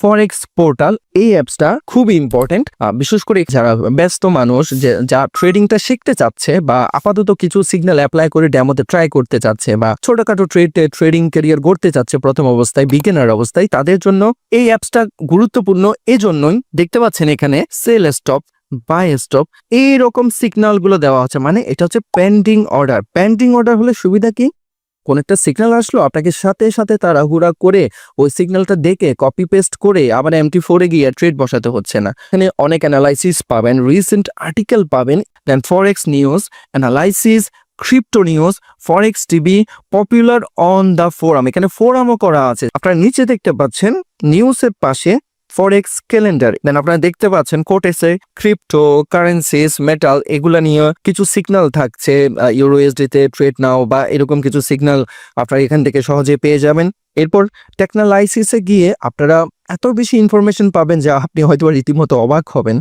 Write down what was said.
ফরেক্স portal এই অ্যাপসটা খুবই ইম্পর্টেন্ট, বিশেষ করে যারা ব্যস্ত মানুষ যা ট্রেডিংটা শিখতে চাচ্ছে বা আপাতত কিছু সিগন্যাল অ্যাপ্লাই করে ডেমোতে ট্রাই করতে চাচ্ছে বা ছোটখাটো ট্রেডিং ক্যারিয়ার গড়তে চাচ্ছে প্রথম অবস্থায়, বিগিনার অবস্থায়, তাদের জন্য এই অ্যাপসটা গুরুত্বপূর্ণ। এজন্যই দেখতে পাচ্ছেন এখানে সেল স্টপ, বাই স্টপ এইরকম সিগন্যাল গুলো দেওয়া হচ্ছে। মানে এটা হচ্ছে পেন্ডিং অর্ডার। পেন্ডিং অর্ডার হলে সুবিধা কি, কোন একটা সিগন্যাল আসলো, আপনাকে সাথে সাথে তাড়াহুড়া করে ওই সিগন্যালটা দেখে কপি পেস্ট করে আবার MT4 গিয়ে ট্রেড বসাতে হচ্ছে না। এখানে অনেক অ্যানালাইসিস পাবেন, রিসেন্ট আর্টিকেল পাবেন, then forex news analysis, crypto news, forex TV, popular on the forum. এখানে ফোরামও করা আছে। আপনারা নিচে দেখতে পাচ্ছেন নিউজের পাশে ফরেক্স ক্যালেন্ডার। দেন আপনারা দেখতে পাচ্ছেন কোটেসে ক্রিপ্টো কারেন্সিস, মেটাল এগুলা নিয়ে কিছু সিগন্যাল থাকছে, ইউরোএসডি তে ট্রেড নাও বা এরকম কিছু সিগন্যাল আপনারা এখান থেকে সহজে পেয়ে যাবেন। এরপর টেকনালাইসিসে গিয়ে আপনারা এত বেশি ইনফরমেশন পাবেন যা আপনি হয়তো রীতিমতো অবাক হবেন।